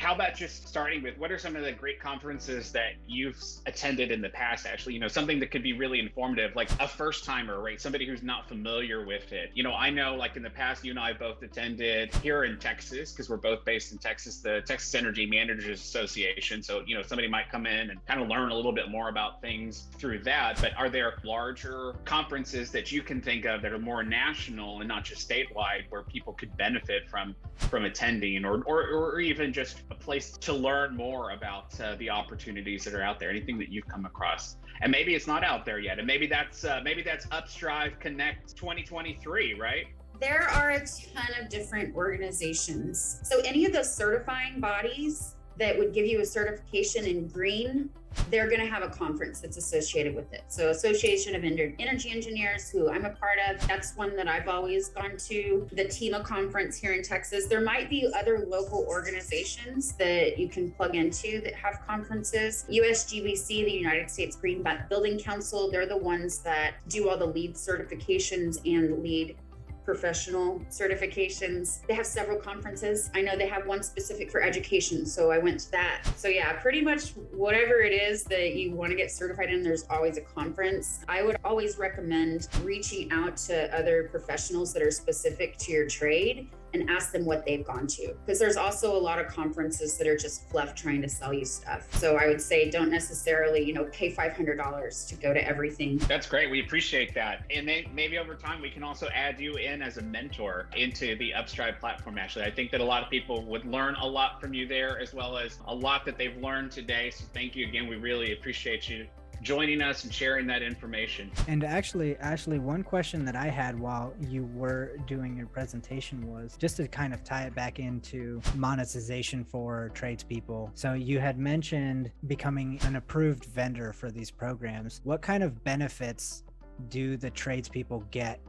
how about just starting with what are some of the great conferences that you've attended in the past, actually, something that could be really informative, like a first timer, right? Somebody who's not familiar with it. I know like in the past, you and I both attended here in Texas, because we're both based in Texas, the Texas Energy Managers Association. So, somebody might come in and kind of learn a little bit more about things through that. But are there larger conferences that you can think of that are more national and not just statewide, where people could benefit from attending, or even just a place to learn more about the opportunities that are out there? Anything that you've come across, and maybe it's not out there yet, and maybe that's Upstryve Connect 2023, right? There are a ton of different organizations. So any of the certifying bodies that would give you a certification in green, they're going to have a conference that's associated with it. So Association of Energy Engineers, who I'm a part of, that's one that I've always gone to. The TEMA conference here in Texas. There might be other local organizations that you can plug into that have conferences. USGBC, the United States Green Building Council, they're the ones that do all the LEED certifications and LEED professional certifications. They have several conferences. I know they have one specific for education, so I went to that. So yeah, pretty much whatever it is that you want to get certified in, there's always a conference. I would always recommend reaching out to other professionals that are specific to your trade and ask them what they've gone to. Because there's also a lot of conferences that are just fluff trying to sell you stuff. So I would say don't necessarily, pay $500 to go to everything. That's great. We appreciate that. And then maybe over time, we can also add you in as a mentor into the Upstryve platform, Ashley. I think that a lot of people would learn a lot from you there, as well as a lot that they've learned today. So thank you again. We really appreciate you joining us and sharing that information. And actually, Ashley, one question that I had while you were doing your presentation was just to kind of tie it back into monetization for tradespeople. So you had mentioned becoming an approved vendor for these programs. What kind of benefits do the tradespeople get,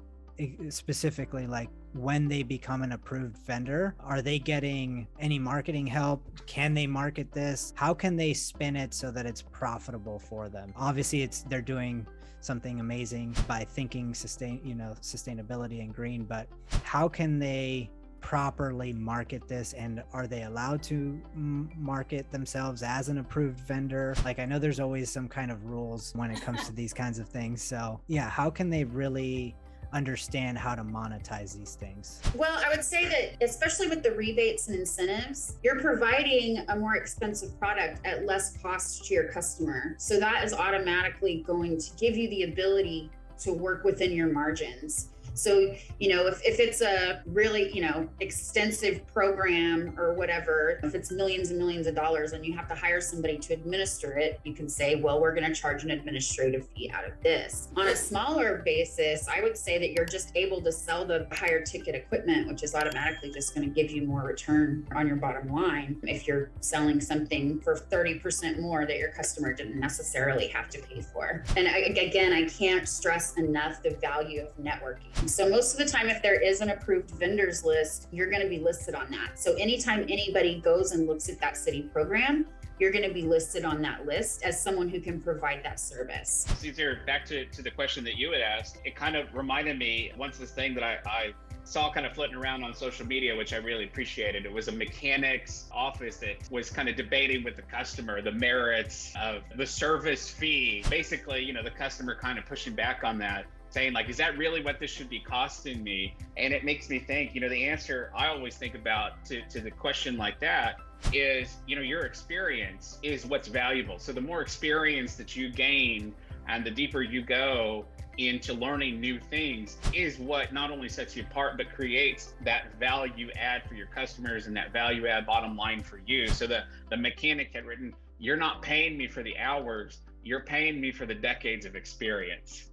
specifically like when they become an approved vendor? Are they getting any marketing help? Can they market this? How can they spin it so that it's profitable for them? Obviously, they're doing something amazing by thinking sustainability and green, but how can they properly market this, and are they allowed to market themselves as an approved vendor? Like, I know there's always some kind of rules when it comes to these kinds of things. So yeah, how can they really understand how to monetize these things? Well, I would say that especially with the rebates and incentives, you're providing a more expensive product at less cost to your customer. So that is automatically going to give you the ability to work within your margins. So, if it's a really, extensive program or whatever, if it's millions and millions of dollars and you have to hire somebody to administer it, you can say, well, we're going to charge an administrative fee out of this. On a smaller basis, I would say that you're just able to sell the higher ticket equipment, which is automatically just going to give you more return on your bottom line if you're selling something for 30% more that your customer didn't necessarily have to pay for. And I can't stress enough the value of networking. So most of the time, if there is an approved vendors list, you're going to be listed on that. So anytime anybody goes and looks at that city program, you're going to be listed on that list as someone who can provide that service. Cesar, back to the question that you had asked, it kind of reminded me once this thing that I saw kind of floating around on social media, which I really appreciated. It was a mechanic's office that was kind of debating with the customer the merits of the service fee. Basically, the customer kind of pushing back on that, saying like, is that really what this should be costing me? And it makes me think, the answer I always think about to the question like that is, your experience is what's valuable. So the more experience that you gain and the deeper you go into learning new things is what not only sets you apart, but creates that value add for your customers and that value add bottom line for you. So the mechanic had written, you're not paying me for the hours, you're paying me for the decades of experience.